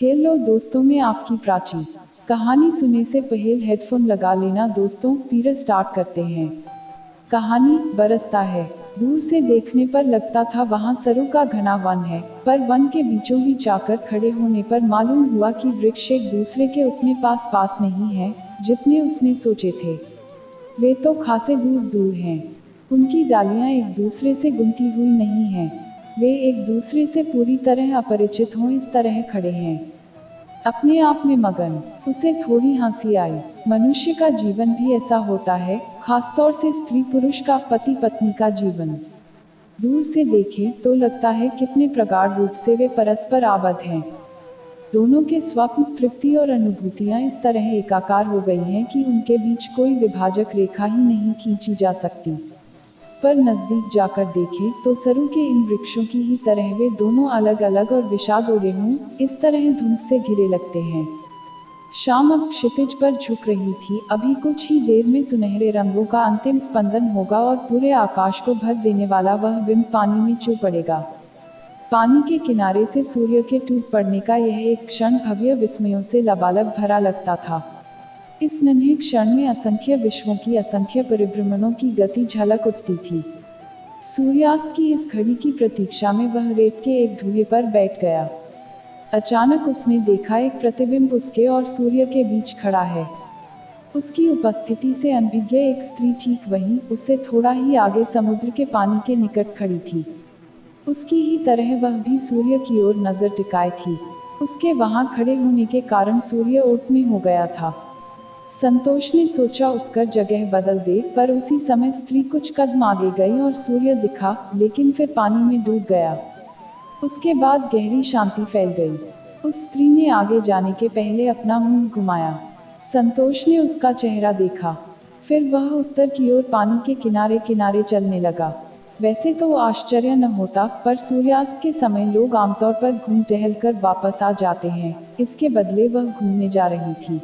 Hello दोस्तों, में आपकी प्राची। कहानी सुनने से पहले हेडफोन लगा लेना दोस्तों, फिर स्टार्ट करते हैं। कहानी। बरसता है। दूर से देखने पर लगता था वहाँ सरू का घना वन है, पर वन के बीचों बीच आकर खड़े होने पर मालूम हुआ कि वृक्ष एक दूसरे के उतने पास पास नहीं हैं, जितने उसने सोचे थे। वे तो खासे दूर दूर हैं। उनकी डालियां एक दूसरे से गुंथी हुई नहीं हैं। वे एक दूसरे से पूरी तरह अपरिचित हों इस तरह खड़े हैं, अपने आप में मगन। उसे थोड़ी हंसी आई। मनुष्य का जीवन भी ऐसा होता है, खासतौर से स्त्री पुरुष का, पति पत्नी का जीवन। दूर से देखें तो लगता है कितने प्रगाढ़ रूप से वे परस्पर आबद्ध हैं। दोनों के स्वप्न, तृप्ति और अनुभूतियां इस तरह एकाकार हो गई हैं कि उनके बीच कोई विभाजक रेखा ही नहीं खींची जा सकती। पर नजदीक जाकर देखें तो सरू के इन वृक्षों की ही तरह वे दोनों अलग अलग और विषाद ओढ़े हों, इस तरह धुंध से घिरे लगते हैं। शाम अब क्षितिज पर झुक रही थी। अभी कुछ ही देर में सुनहरे रंगों का अंतिम स्पंदन होगा और पूरे आकाश को भर देने वाला वह बिंब पानी में छू पड़ेगा। पानी के किनारे से सूर्य के टूट पड़ने का यह एक क्षण भव्य विस्मयों से लबालब भरा लगता था। इस नन्हे क्षण में असंख्य विश्वों की, असंख्य परिभ्रमणों की गति झलक उठती थी। सूर्यास्त की इस घड़ी की प्रतीक्षा में वह रेत के एक धुएं पर बैठ गया। अचानक उसने देखा एक प्रतिबिंब उसके और सूर्य के बीच खड़ा है। उसकी उपस्थिति से अनभिज्ञ एक स्त्री ठीक वहीं, उससे थोड़ा ही आगे समुद्र के पानी के निकट खड़ी थी। उसकी ही तरह वह भी सूर्य की ओर नजर टिकाए थी। उसके वहां खड़े होने के कारण सूर्य ओट में हो गया था। संतोष ने सोचा उठकर जगह बदल दे, पर उसी समय स्त्री कुछ कदम आगे गई और सूर्य दिखा, लेकिन फिर पानी में डूब गया। उसके बाद गहरी शांति फैल गई। उस स्त्री ने आगे जाने के पहले अपना मुंह घुमाया। संतोष ने उसका चेहरा देखा। फिर वह उत्तर की ओर पानी के किनारे किनारे चलने लगा। वैसे तो आश्चर्य न होता, पर सूर्यास्त के समय लोग आमतौर पर घूम टहल कर वापस आ जाते हैं। इसके बदले वह घूमने जा रही थी।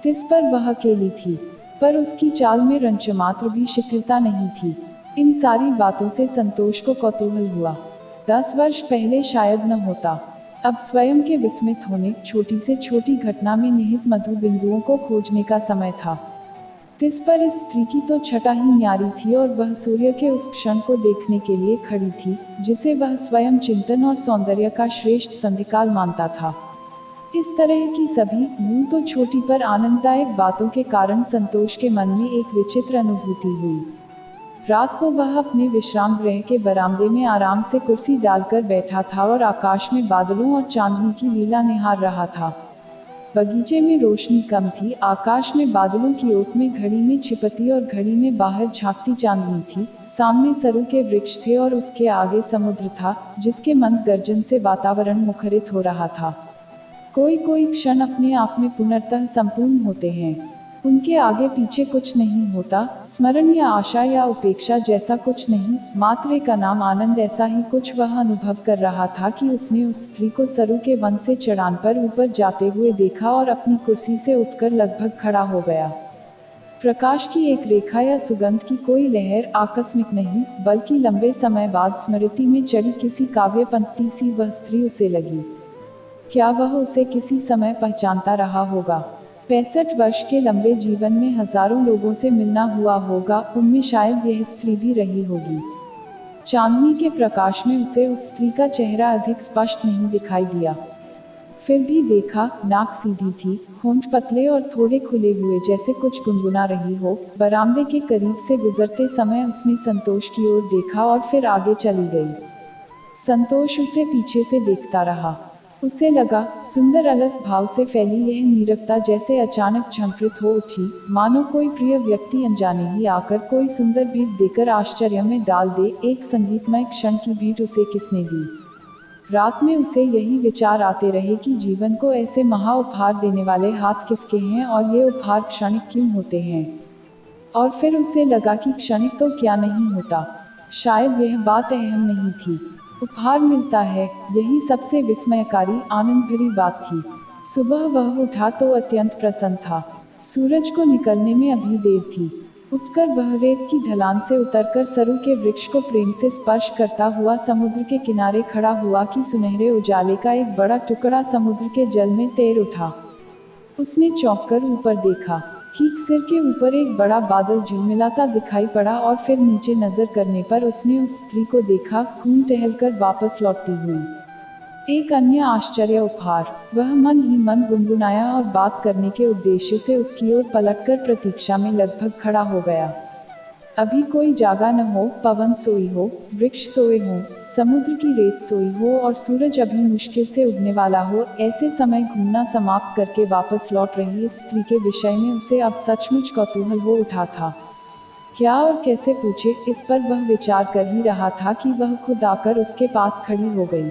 तिस पर वह अकेली थी, पर उसकी चाल में रंच मात्र भी शिथिलता नहीं थी। इन सारी बातों से संतोष को कौतूहल हुआ। 10 वर्ष पहले शायद न होता। अब स्वयं के विस्मित होने, छोटी से छोटी घटना में निहित मधु बिंदुओं को खोजने का समय था। तिस पर इस स्त्री की तो छटा ही न्यारी थी और वह सूर्य के उस क्षण को देखने के लिए खड़ी थी, जिसे वह स्वयं चिंतन और सौंदर्य का श्रेष्ठ संधिकाल मानता था। इस तरह की सभी, यूं तो छोटी पर आनंददायक बातों के कारण संतोष के मन में एक विचित्र अनुभूति हुई। रात को वह अपने विश्राम गृह के बरामदे में आराम से कुर्सी डालकर बैठा था और आकाश में बादलों और चांदनी की लीला निहार रहा था। बगीचे में रोशनी कम थी। आकाश में बादलों की ओट में घड़ी में छिपती और घड़ी में बाहर झांकती चांदनी थी। सामने सरू के वृक्ष थे और उसके आगे समुद्र था, जिसके मंद गर्जन से वातावरण मुखरित हो रहा था। कोई कोई क्षण अपने आप में पूर्णतः संपूर्ण होते हैं। उनके आगे पीछे कुछ नहीं होता, स्मरण या आशा या उपेक्षा जैसा कुछ नहीं, मात्र एक नाम आनंद। ऐसा ही कुछ वह अनुभव कर रहा था कि उसने उस स्त्री को सरू के वन से चढ़ान पर ऊपर जाते हुए देखा और अपनी कुर्सी से उठकर लगभग खड़ा हो गया। प्रकाश की एक रेखा या सुगंध की कोई लहर, आकस्मिक नहीं, बल्कि लंबे समय बाद स्मृति में चढ़ी किसी काव्य पंक्ति सी वह स्त्री उसे लगी। क्या वह उसे किसी समय पहचानता रहा होगा? 65 वर्ष के लंबे जीवन में हजारों लोगों से मिलना हुआ होगा, उनमें शायद यह स्त्री भी रही होगी। चांदनी के प्रकाश में उसे उस स्त्री का चेहरा अधिक स्पष्ट नहीं दिखाई दिया। फिर भी देखा, नाक सीधी थी, होंठ पतले और थोड़े खुले हुए, जैसे कुछ गुनगुना रही हो। बरामदे के करीब से गुजरते समय उसने संतोष की ओर देखा और फिर आगे चली गई। संतोष उसे पीछे से देखता रहा। उसे लगा, सुंदर अलस भाव से फैली यह नीरवता जैसे अचानक झंकृत हो उठी, मानो कोई प्रिय व्यक्ति अनजाने ही आकर कोई सुंदर भेंट देकर आश्चर्य में डाल दे। एक संगीतमय क्षण की भेंट उसे किसने दी? रात में उसे यही विचार आते रहे कि जीवन को ऐसे महा उपहार देने वाले हाथ किसके हैं और ये उपहार क्षणिक क्यों होते हैं। और फिर उसे लगा कि क्षणिक तो क्या नहीं होता, शायद यह बात अहम नहीं थी। उपहार मिलता है, यही सबसे विस्मयकारी, आनंद भरी बात थी। सुबह वह उठा तो अत्यंत प्रसन्न था। सूरज को निकलने में अभी देर थी। उठकर वह रेत की ढलान से उतरकर सरू के वृक्ष को प्रेम से स्पर्श करता हुआ समुद्र के किनारे खड़ा हुआ कि सुनहरे उजाले का एक बड़ा टुकड़ा समुद्र के जल में तैर उठा। उसने चौंक कर ऊपर देखा। ठीक सिर के ऊपर एक बड़ा बादल झिलमिलाता दिखाई पड़ा और फिर नीचे नजर करने पर उसने उस स्त्री को देखा, घूम टहलकर वापस लौटती हुई। एक अन्य आश्चर्य उपहार। वह मन ही मन गुनगुनाया और बात करने के उद्देश्य से उसकी ओर पलटकर प्रतीक्षा में लगभग खड़ा हो गया। अभी कोई जागा न हो, पवन सोई हो, वृक्ष सोए हों, समुद्र की रेत सोई हो और सूरज अभी मुश्किल से उगने वाला हो, ऐसे समय घूमना समाप्त करके वापस लौट रही इस स्त्री के विषय में उसे अब सचमुच कौतूहल हो उठा था। क्या और कैसे पूछे, इस पर वह विचार कर ही रहा था कि वह खुद आकर उसके पास खड़ी हो गई।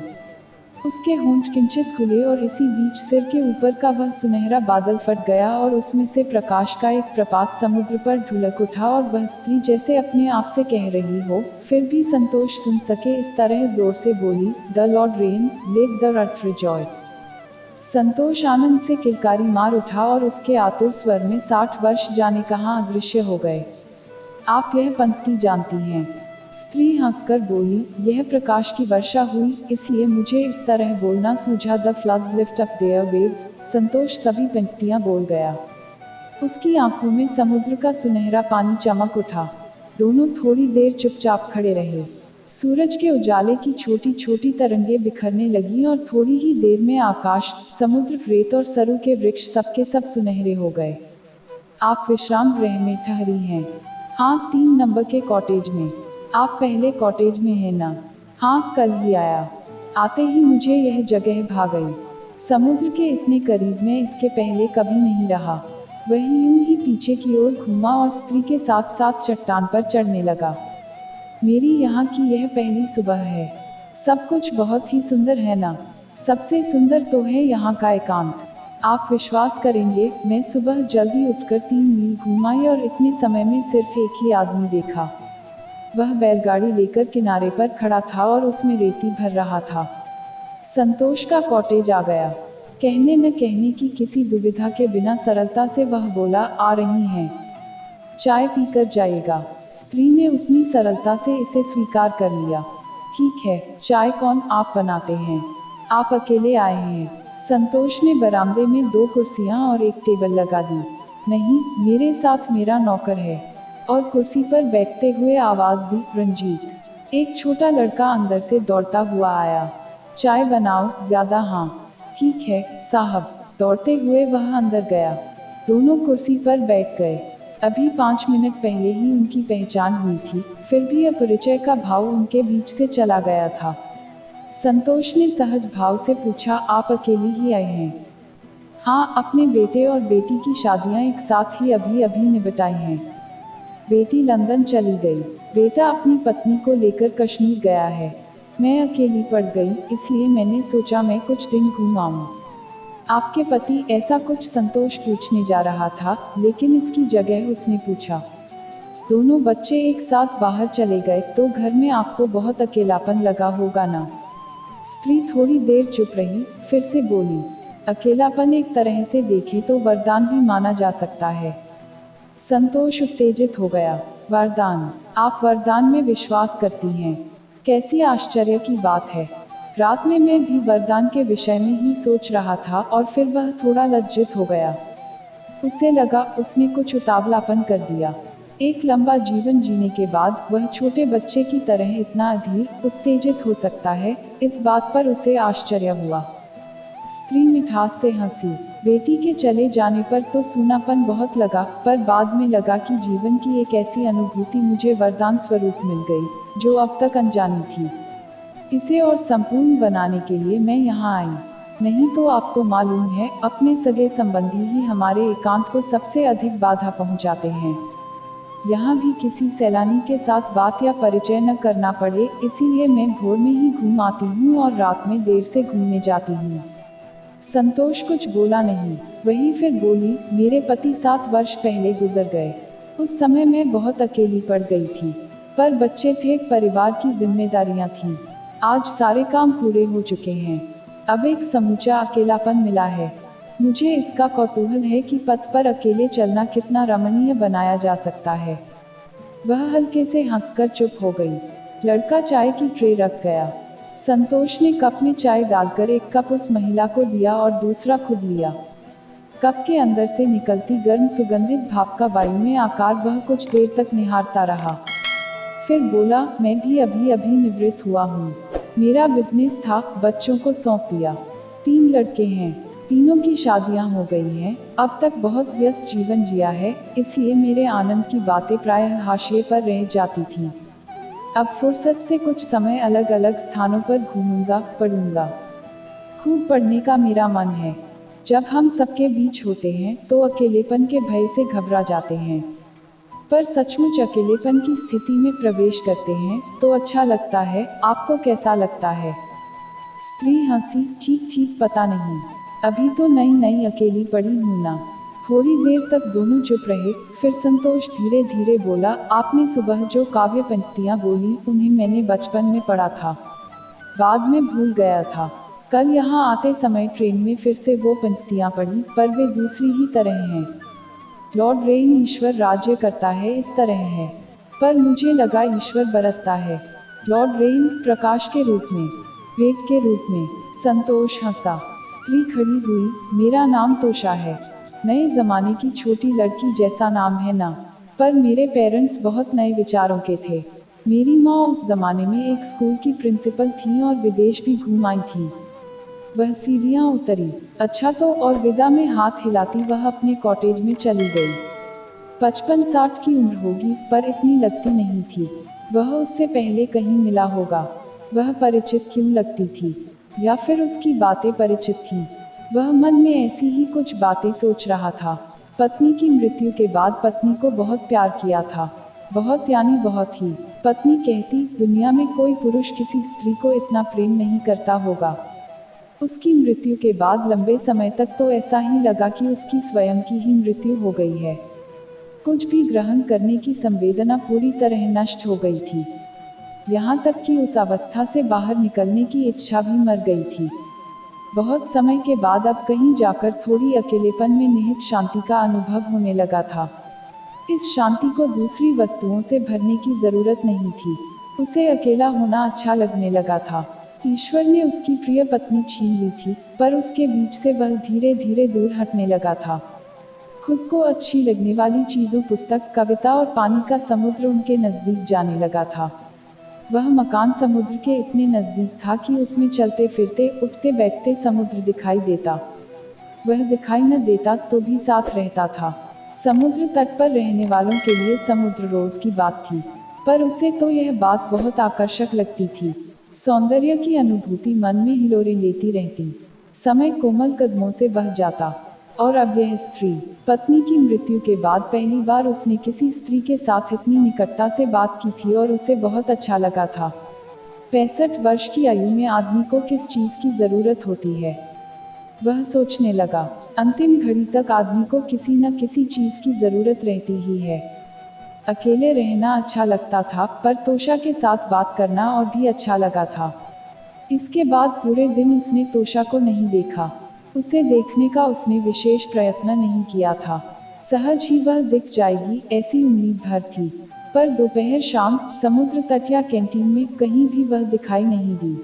उसके होंठ किंचित खुले और इसी बीच सिर के ऊपर का वह सुनहरा बादल फट गया और उसमें से प्रकाश का एक प्रपात समुद्र पर ढुलक उठा और वह स्त्री जैसे अपने आप से कह रही हो, फिर भी संतोष सुन सके इस तरह जोर से बोली, the lord reign, let the earth rejoice. Santosh आनंद से किलकारी मार उठा और उसके आतुर स्वर में 60 वर्ष जाने कहाँ अदृश्य हो गए। आप यह पंक्ति जानती हैं? स्त्री हंसकर बोली, यह प्रकाश की वर्षा हुई, इसलिए मुझे इस तरह बोलना सूझा, the floods lift up their waves. Santosh सभी पंक्तियां बोल गया। उसकी आंखों में समुद्र का सुनहरा पानी चमक उठा। दोनों थोड़ी देर चुपचाप खड़े रहे। सूरज के उजाले की छोटी छोटी तरंगे बिखरने लगी और थोड़ी ही देर में आकाश, समुद्र, रेत और सरू के वृक्ष सबके सब सुनहरे हो गए। आप विश्राम गृह में ठहरी हैं? हाँ, 3 नंबर के कॉटेज में। आप पहले कॉटेज में हैं ना? हाँ, कल ही आया। आते ही मुझे यह जगह भा गई। समुद्र के इतने करीब मैं इसके पहले कभी नहीं रहा। वही यूं ही पीछे की ओर घूमा और स्त्री के साथ साथ चट्टान पर चढ़ने लगा। मेरी यहाँ की यह पहली सुबह है। सब कुछ बहुत ही सुंदर है ना? सबसे सुंदर तो है यहाँ का एकांत। आप विश्वास करेंगे, मैं सुबह जल्दी उठकर 3 मील घूमाई और इतने समय में सिर्फ एक ही आदमी देखा। वह बैलगाड़ी लेकर किनारे पर खड़ा था और उसमें रेती भर रहा था। संतोष का कॉटेज आ गया। कहने न कहने की किसी दुविधा के बिना सरलता से वह बोला, आ रही हैं। चाय पीकर जाएगा। स्त्री ने उतनी सरलता से इसे स्वीकार कर लिया। ठीक है, चाय कौन आप बनाते हैं? आप अकेले आए हैं? संतोष ने बरामदे में 2 कुर्सियां और एक टेबल लगा दी। नहीं, मेरे साथ मेरा नौकर है। और कुर्सी पर बैठते हुए आवाज दी, रंजीत। एक छोटा लड़का अंदर से दौड़ता हुआ आया। चाय बनाओ, ज्यादा? हाँ, ठीक है साहब। दौड़ते हुए वह अंदर गया। दोनों कुर्सी पर बैठ गए। अभी 5 मिनट पहले ही उनकी पहचान हुई थी, फिर भी अपरिचय का भाव उनके बीच से चला गया था। संतोष ने सहज भाव से पूछा, आप अकेले ही आए हैं? हाँ, अपने बेटे और बेटी की शादियां एक साथ ही अभी अभी निपटाई हैं। बेटी लंदन चली गई, बेटा अपनी पत्नी को लेकर कश्मीर गया है। मैं अकेली पड़ गई, इसलिए मैंने सोचा मैं कुछ दिन घूम आऊं। आपके पति? ऐसा कुछ संतोष पूछने जा रहा था, लेकिन इसकी जगह उसने पूछा। दोनों बच्चे एक साथ बाहर चले गए तो घर में आपको बहुत अकेलापन लगा होगा ना? स्त्री थोड़ी देर चुप रही, फिर से बोली, अकेलापन एक तरह से देखें तो वरदान भी माना जा सकता है। संतोष उत्तेजित हो गया। वरदान? आप वरदान में विश्वास करती हैं? कैसी आश्चर्य की बात है। रात में मैं भी वरदान के विषय में ही सोच रहा था और फिर वह थोड़ा लज्जित हो गया। उसे लगा उसने कुछ उतावलापन कर दिया। एक लंबा जीवन जीने के बाद वह छोटे बच्चे की तरह इतना अधीर, उत्तेजित हो सकता है, इस बात पर उसे आश्चर्य हुआ। स्त्री मिठास से हंसी। बेटी के चले जाने पर तो सूनापन बहुत लगा, पर बाद में लगा कि जीवन की एक ऐसी अनुभूति मुझे वरदान स्वरूप मिल गई, जो अब तक अनजानी थी। इसे और संपूर्ण बनाने के लिए मैं यहाँ आई। नहीं तो आपको मालूम है, अपने सगे संबंधी ही हमारे एकांत को सबसे अधिक बाधा पहुँचाते हैं। यहाँ भी किसी सैलानी के साथ बात या परिचय न करना पड़े, इसीलिए मैं भोर में ही घूम आती हूँ और रात में देर से घूमने जाती हूँ। संतोष कुछ बोला नहीं। वही फिर बोली, मेरे पति 7 वर्ष पहले गुजर गए। उस समय मैं बहुत अकेली पड़ गई थी, पर बच्चे थे, परिवार की जिम्मेदारियां थीं। आज सारे काम पूरे हो चुके हैं। अब एक समूचा अकेलापन मिला है। मुझे इसका कौतूहल है कि पथ पर अकेले चलना कितना रमणीय बनाया जा सकता है। वह हल्के से हंसकर चुप हो गई। लड़का चाय की ट्रे रख गया। संतोष ने कप में चाय डालकर एक कप उस महिला को दिया और दूसरा खुद लिया। कप के अंदर से निकलती गर्म सुगंधित भाप का वायु में आकार वह कुछ देर तक निहारता रहा। फिर बोला, मैं भी अभी अभी निवृत्त हुआ हूँ। मेरा बिजनेस था, बच्चों को सौंप दिया। 3 लड़के हैं, तीनों की शादियां हो गई हैं, अब तक बहुत व्यस्त जीवन जिया है, इसलिए मेरे आनंद की बातें प्रायः हाशिए पर रह जाती थीं। अब फुर्सत से कुछ समय अलग अलग स्थानों पर घूमूंगा, पढ़ूंगा। खूब पढ़ने का मेरा मन है। जब हम सबके बीच होते हैं तो अकेलेपन के भय से घबरा जाते हैं, पर सचमुच अकेलेपन की स्थिति में प्रवेश करते हैं तो अच्छा लगता है। आपको कैसा लगता है? स्त्री हंसी, ठीक ठीक पता नहीं, अभी तो नई नई अकेली पड़ी हूं ना। थोड़ी देर तक दोनों चुप रहे, फिर संतोष धीरे धीरे बोला, आपने सुबह जो काव्य पंक्तियां बोली उन्हें मैंने बचपन में पढ़ा था, बाद में भूल गया था। कल यहाँ आते समय ट्रेन में फिर से वो पंक्तियां पढ़ी, पर वे दूसरी ही तरह हैं। लॉर्ड रेन, ईश्वर राज्य करता है, इस तरह है, पर मुझे लगा ईश्वर बरसता है। लॉर्ड रेन, प्रकाश के रूप में, वेद के रूप में। संतोष हंसा। स्त्री खड़ी हुई, मेरा नाम तोषा है, नए जमाने की छोटी लड़की जैसा नाम है ना, पर मेरे पेरेंट्स बहुत नए विचारों के थे। मेरी माँ उस जमाने में एक स्कूल की प्रिंसिपल थी और विदेश भी घूम आई थी। वह सीढ़ियां उतरी, अच्छा तो, और विदा में हाथ हिलाती वह अपने कॉटेज में चली गई। 55-60 की उम्र होगी, पर इतनी लगती नहीं थी। वह उससे पहले कहीं मिला होगा। वह परिचित क्यों लगती थी, या फिर उसकी बातें परिचित थीं? वह मन में ऐसी ही कुछ बातें सोच रहा था। पत्नी की मृत्यु के बाद पत्नी को बहुत प्यार किया था, बहुत यानी बहुत ही। पत्नी कहती, दुनिया में कोई पुरुष किसी स्त्री को इतना प्रेम नहीं करता होगा। उसकी मृत्यु के बाद लंबे समय तक तो ऐसा ही लगा कि उसकी स्वयं की ही मृत्यु हो गई है। कुछ भी ग्रहण करने की संवेदना पूरी तरह नष्ट हो गई थी। यहाँ तक कि उस अवस्था से बाहर निकलने की इच्छा भी मर गई थी। बहुत समय के बाद अब कहीं जाकर थोड़ी अकेलेपन में निहित शांति का अनुभव होने लगा था। इस शांति को दूसरी वस्तुओं से भरने की जरूरत नहीं थी। उसे अकेला होना अच्छा लगने लगा था। ईश्वर ने उसकी प्रिय पत्नी छीन ली थी, पर उसके बीच से वह धीरे धीरे दूर हटने लगा था। खुद को अच्छी लगने वाली चीजों, पुस्तक, कविता और पानी का समुद्र उनके नजदीक जाने लगा था। वह मकान समुद्र के इतने नजदीक था कि उसमें चलते फिरते, उठते बैठते समुद्र दिखाई देता। वह दिखाई न देता तो भी साथ रहता था। समुद्र तट पर रहने वालों के लिए समुद्र रोज की बात थी, पर उसे तो यह बात बहुत आकर्षक लगती थी। सौंदर्य की अनुभूति मन में हिलोरे लेती रहती। समय कोमल कदमों से बह जाता। और अब यह स्त्री, पत्नी की मृत्यु के बाद पहली बार उसने किसी स्त्री के साथ इतनी निकटता से बात की थी और उसे बहुत अच्छा लगा था। 65 वर्ष की आयु में आदमी को किस चीज की जरूरत होती है, वह सोचने लगा। अंतिम घड़ी तक आदमी को किसी न किसी चीज की जरूरत रहती ही है। अकेले रहना अच्छा लगता था, पर तोषा के साथ बात करना और भी अच्छा लगा था। इसके बाद पूरे दिन उसने तोषा को नहीं देखा। उसे देखने का उसने विशेष प्रयत्न नहीं किया था। सहज ही वह दिख जाएगी ऐसी उम्मीद भर थी, पर दोपहर शाम समुद्र तट या कैंटीन में कहीं भी वह दिखाई नहीं दी।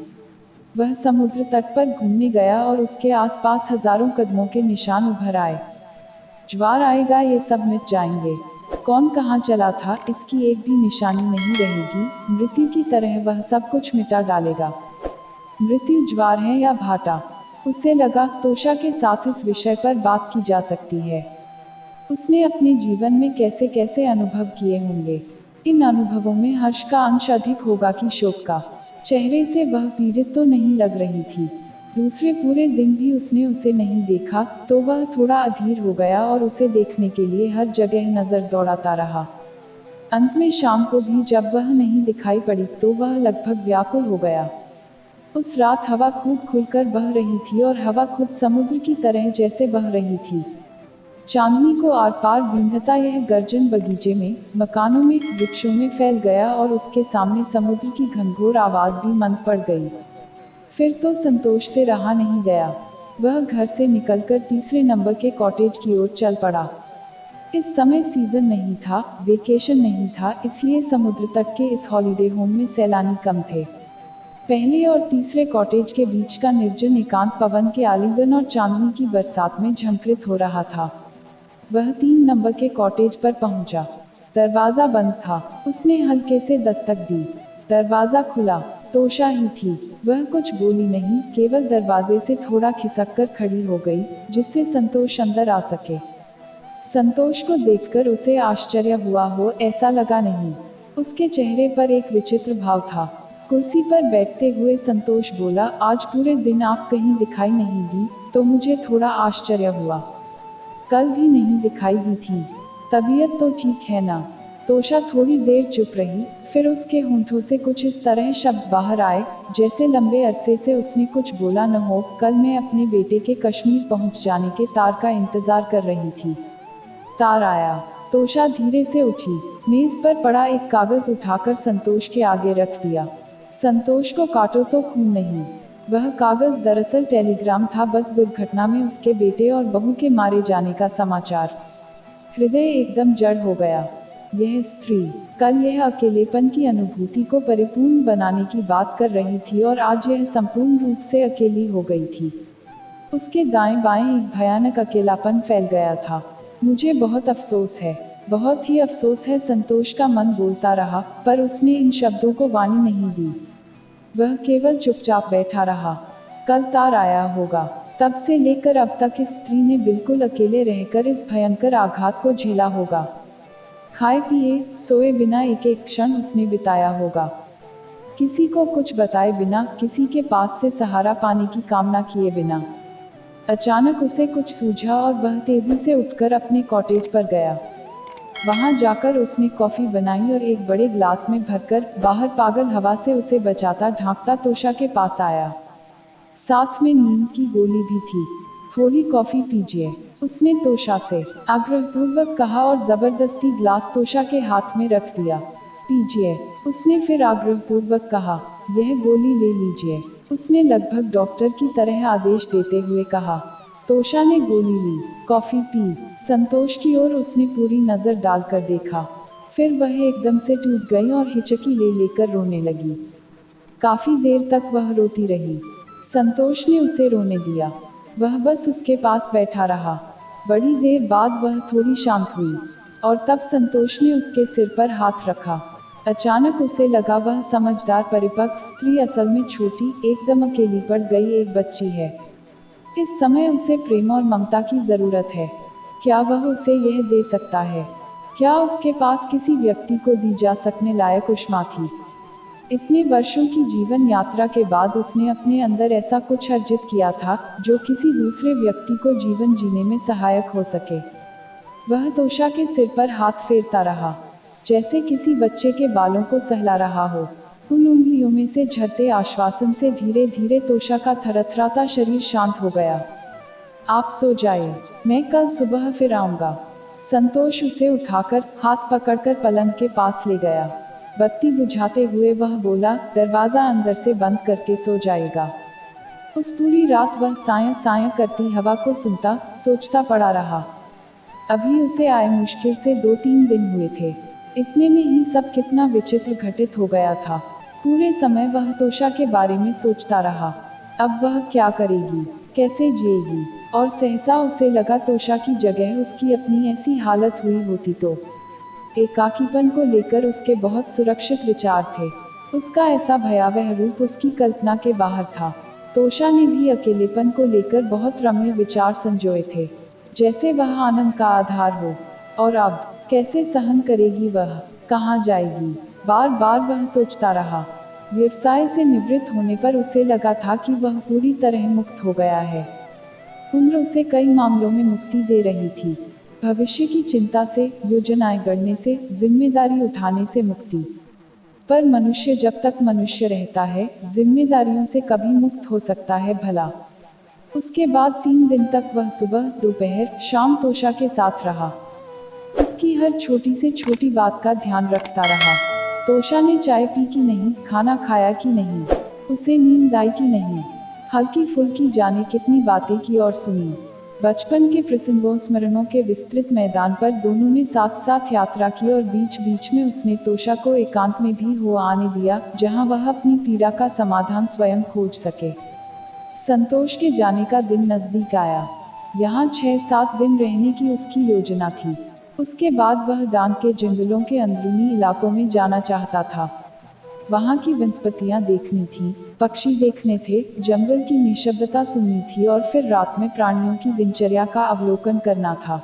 वह समुद्र तट पर घूमने गया और उसके आसपास हजारों कदमों के निशान उभर आए। ज्वार आएगा, ये सब मिट जाएंगे। कौन कहाँ चला था इसकी एक भी निशानी नहीं रहेगी। मृत्यु की तरह वह सब कुछ मिटा डालेगा। मृत्यु ज्वार है या भाटा? उसे लगा तोषा के साथ इस विषय पर बात की जा सकती है। उसने अपने जीवन में कैसे कैसे अनुभव किए होंगे। इन अनुभवों में हर्ष का अंश अधिक होगा कि शोक का। चेहरे से वह पीड़ित तो नहीं लग रही थी। दूसरे पूरे दिन भी उसने उसे नहीं देखा तो वह थोड़ा अधीर हो गया और उसे देखने के लिए हर जगह नजर दौड़ाता रहा। अंत में शाम को भी जब वह नहीं दिखाई पड़ी तो वह लगभग व्याकुल हो गया। उस रात हवा खूब खुलकर बह रही थी और हवा खुद समुद्र की तरह जैसे बह रही थी। चांदनी को आर पार बींधता यह गर्जन बगीचे में, मकानों में, वृक्षों में फैल गया और उसके सामने समुद्र की घनघोर आवाज भी मंद पड़ गई। फिर तो संतोष से रहा नहीं गया। वह घर से निकलकर तीसरे नंबर के कॉटेज की ओर चल पड़ा। इस समय सीजन नहीं था, वेकेशन नहीं था, इसलिए समुद्र तट के इस हॉलिडे होम में सैलानी कम थे। पहले और तीसरे कॉटेज के बीच का निर्जन एकांत पवन के आलिंगन और चांदनी की बरसात में झंकृत हो रहा था। वह 3 नंबर के कॉटेज पर पहुंचा। दरवाजा बंद था। उसने हल्के से दस्तक दी। दरवाजा खुला। तोशा ही थी। वह कुछ बोली नहीं, केवल दरवाजे से थोड़ा खिसक कर खड़ी हो गई, जिससे संतोष अंदर आ सके। संतोष को देखकर उसे आश्चर्य हुआ हो ऐसा लगा नहीं। उसके चेहरे पर एक विचित्र भाव था। कुर्सी पर बैठते हुए संतोष बोला, आज पूरे दिन आप कहीं दिखाई नहीं दी, तो मुझे थोड़ा आश्चर्य हुआ। कल भी नहीं दिखाई दी थी। तबीयत तो ठीक है ना? तोशा थोड़ी देर चुप रही, फिर उसके होंठों से कुछ इस तरह शब्द बाहर आए, जैसे लंबे अरसे से उसने कुछ बोला न हो। कल मैं अपने बेटे के कश्मीर पहुंच जाने के तार का इंतजार कर रही थी। तार आया। तोशा धीरे से उठी। मेज पर पड़ा एक कागज उठाकर संतोष के आगे रख दिया। संतोष को काटो तो खून नहीं। वह कागज दरअसल टेलीग्राम था, बस दुर्घटना में उसके बेटे और बहू के मारे जाने का समाचार। हृदय एकदम जड़ हो गया। यह स्त्री कल यह अकेलेपन की अनुभूति को परिपूर्ण बनाने की बात कर रही थी और आज यह संपूर्ण रूप से अकेली हो गई थी। उसके दाएं बाएं एक भयानक अकेलापन फैल गया था। मुझे बहुत अफसोस है, बहुत ही अफसोस है, संतोष का मन बोलता रहा, पर उसने इन शब्दों को वाणी नहीं दी। वह केवल चुपचाप बैठा रहा। कल तार आया होगा। तब से लेकर अब तक इस स्त्री ने बिल्कुल अकेले रहकर इस भयंकर आघात को झेला होगा। खाए पिए सोए बिना एक एक क्षण उसने बिताया होगा। किसी को कुछ बताए बिना, किसी के पास से सहारा पाने की कामना किए बिना। अचानक उसे कुछ सूझा और वह तेजी से उठकर अपने कॉटेज पर गया। वहां जाकर उसने कॉफी बनाई और एक बड़े ग्लास में भरकर बाहर पागल हवा से उसे बचाता ढांकता तोशा के पास आया। साथ में नींद की गोली भी थी। थोड़ी कॉफी पीजिए, उसने तोशा से आग्रहपूर्वक कहा और जबरदस्ती ग्लास तोशा के हाथ में रख दिया। पीजिए, उसने फिर आग्रहपूर्वक कहा। यह गोली ले लीजिए, उसने लगभग डॉक्टर की तरह आदेश देते हुए कहा। तोशा ने गोली ली, कॉफी पी। संतोष की ओर उसने पूरी नजर डालकर देखा। फिर वह एकदम से टूट गई और हिचकी ले लेकर रोने लगी। काफी देर तक वह रोती रही। संतोष ने उसे रोने दिया। वह बस उसके पास बैठा रहा। बड़ी देर बाद वह थोड़ी शांत हुई और तब संतोष ने उसके सिर पर हाथ रखा। अचानक उसे लगा वह समझदार परिपक्व स्त्री असल में छोटी, एकदम अकेली पड़ गई एक बच्ची है। इस समय उसे प्रेम और ममता की जरूरत है। क्या वह उसे यह दे सकता है? क्या उसके पास किसी व्यक्ति को दी जा सकने लायक ऊष्मा थी? इतने वर्षों की जीवन यात्रा के बाद उसने अपने अंदर ऐसा कुछ अर्जित किया था जो किसी दूसरे व्यक्ति को जीवन जीने में सहायक हो सके। वह तोशा के सिर पर हाथ फेरता रहा, जैसे किसी बच्चे के बालों को सहला रहा हो। उन उंगलियों में से झरते आश्वासन से धीरे धीरे तोशा का थरथराता शरीर शांत हो गया। आप सो जाइए, मैं कल सुबह फिर आऊंगा। संतोष उसे उठाकर हाथ पकड़कर पलंग के पास ले गया। बत्ती बुझाते हुए वह बोला, दरवाजा अंदर से बंद करके सो जाएगा। उस पूरी रात वह साया साया करती हवा को सुनता, सोचता पड़ा रहा। अभी उसे आए मुश्किल से 2-3 दिन हुए थे। इतने में ही सब कितना विचित्र घटित हो गया था। पूरे समय वह तोशा के बारे में सोचता रहा। अब वह क्या करेगी, कैसे जिएगी? और सहसा उसे लगा तोशा की जगह उसकी अपनी ऐसी हालत हुई होती तो। एकाकीपन को लेकर उसके बहुत सुरक्षित विचार थे। उसका ऐसा भयावह रूप उसकी कल्पना के बाहर था। तोशा ने भी अकेलेपन को लेकर बहुत रम्य विचार संजोए थे, जैसे वह आनंद का आधार हो। और अब कैसे सहन करेगी वह, कहाँ जाएगी? बार बार वह सोचता रहा। व्यवसाय से निवृत्त होने पर उसे लगा था कि वह पूरी तरह मुक्त हो गया है। उम्र उसे कई मामलों में मुक्ति दे रही थी। भविष्य की चिंता से, योजनाएं गढ़ने से, जिम्मेदारी उठाने से मुक्ति। पर मनुष्य जब तक मनुष्य रहता है, जिम्मेदारियों से कभी मुक्त हो सकता है भला? उसके बाद 3 दिन तक वह सुबह, दोपहर, शाम तोशा के साथ रहा। उसकी हर छोटी से छोटी बात का ध्यान रखता रहा। तोशा ने चाय पी कि नहीं, खाना खाया कि नहीं, उसे नींद आई कि नहीं। हल्की फुल्की जाने कितनी बातें की और सुनी। बचपन के प्रसंगों स्मरणों के विस्तृत मैदान पर दोनों ने साथ साथ यात्रा की और बीच बीच में उसने तोषा को एकांत में भी हो आने दिया, जहां वह अपनी पीड़ा का समाधान स्वयं खोज सके। संतोष के जाने का दिन नजदीक आया। यहाँ 6-7 दिन रहने की उसकी योजना थी। उसके बाद वह डांग के जंगलों के अंदरूनी इलाकों में जाना चाहता था। वहाँ की वनस्पतियाँ देखनी थी, पक्षी देखने थे, जंगल की निशब्दता सुननी थी और फिर रात में प्राणियों की दिनचर्या का अवलोकन करना था।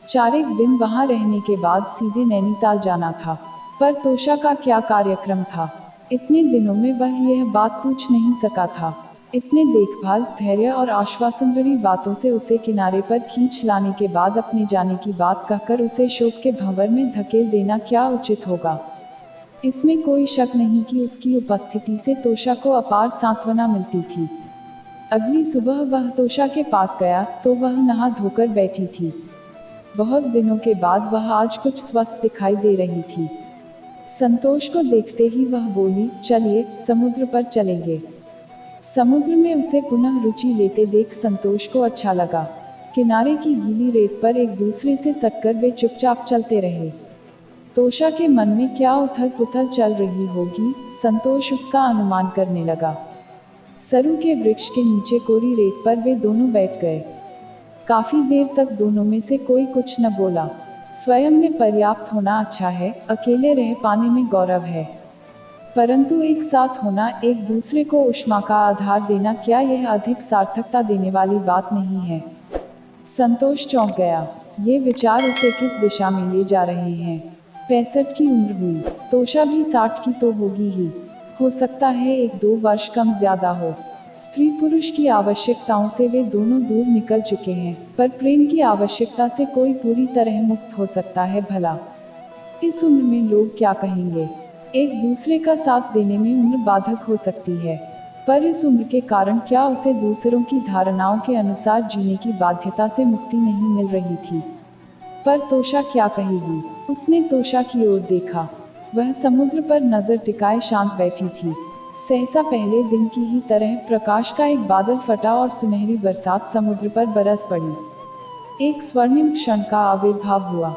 4 दिन वहाँ रहने के बाद सीधे नैनीताल जाना था। पर तोषा का क्या कार्यक्रम था? इतने दिनों में वह यह बात पूछ नहीं सका था। इतने देखभाल, धैर्य और आश्वासन भरी बातों से उसे किनारे पर खींच लाने के बाद अपने जाने की बात कहकर उसे शोक के भंवर में धकेल देना क्या उचित होगा? इसमें कोई शक नहीं कि उसकी उपस्थिति से तोषा को अपार सांत्वना मिलती थी। अगली सुबह वह तोषा के पास गया तो वह नहा धोकर बैठी थी। बहुत दिनों के बाद वह आज कुछ स्वस्थ दिखाई दे रही थी। संतोष को देखते ही वह बोली, चलिए समुद्र पर चलेंगे। समुद्र में उसे पुनः रुचि लेते देख संतोष को अच्छा लगा। किनारे की गीली रेत पर एक दूसरे से सटकर वे चुपचाप चलते रहे। तोषा के मन में क्या उथल पुथल चल रही होगी, संतोष उसका अनुमान करने लगा। सरू के वृक्ष के नीचे कोरी रेत पर वे दोनों बैठ गए। काफी देर तक दोनों में से कोई कुछ न बोला। स्वयं में पर्याप्त होना अच्छा है, अकेले रह पाने में गौरव है, परंतु एक साथ होना, एक दूसरे को ऊष्मा का आधार देना, क्या यह अधिक सार्थकता देने वाली बात नहीं है? संतोष चौंक गया। ये विचार उसे किस दिशा में ले जा रहे हैं? 65 की उम्र हुई, तोषा भी 60 की तो होगी ही। हो सकता है 1-2 वर्ष कम ज्यादा हो। स्त्री पुरुष की आवश्यकताओं से वे दोनों दूर निकल चुके हैं, पर प्रेम की आवश्यकता से कोई पूरी तरह मुक्त हो सकता है भला? इस उम्र में लोग क्या कहेंगे? एक दूसरे का साथ देने में उम्र बाधक हो सकती है, पर इस उम्र के कारण क्या उसे दूसरों की धारणाओं के अनुसार जीने की बाध्यता से मुक्ति नहीं मिल रही थी? पर तोषा क्या कहेगी? उसने तोषा की ओर देखा। वह समुद्र पर नजर टिकाए शांत बैठी थी। सहसा पहले दिन की ही तरह प्रकाश का एक बादल फटा और सुनहरी बरसात समुद्र पर बरस पड़ी। एक स्वर्णिम क्षण का आविर्भाव हुआ।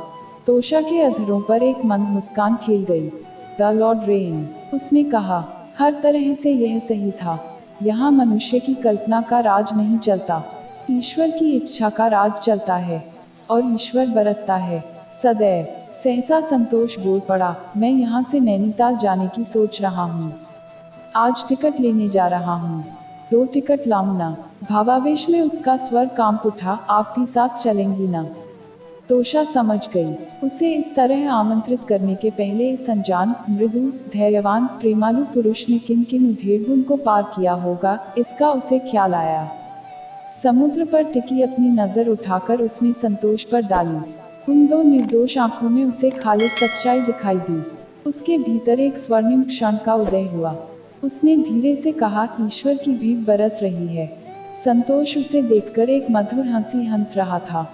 तोषा के अधरों पर एक मंद मुस्कान खेल गई। द लॉर्ड रेन, उसने कहा। हर तरह से यह सही था। यहाँ मनुष्य की कल्पना का राज नहीं चलता, ईश्वर की इच्छा का राज चलता है, और ईश्वर बरसता है सदैव। सहसा संतोष बोल पड़ा, मैं यहाँ से नैनीताल जाने की सोच रहा हूँ। आज टिकट लेने जा रहा हूँ। 2 टिकट लाऊं ना? भावावेश में उसका स्वर कांप उठा। आप भी साथ चलेंगी ना? तोषा समझ गई। उसे इस तरह आमंत्रित करने के पहले इस अनजान, मृदु, धैर्यवान, प्रेमालु पुरुष ने किन किन उधेड़बुन को पार किया होगा, इसका उसे ख्याल आया। समुद्र पर टिकी अपनी नजर उठाकर उसने संतोष पर डाली। उन 2 निर्दोष आंखों में उसे खालिद सच्चाई दिखाई दी। उसके भीतर एक स्वर्णिम क्षण का उदय हुआ। उसने धीरे से कहा, ईश्वर की भीख बरस रही है। संतोष उसे देखकर एक मधुर हंसी हंस रहा था।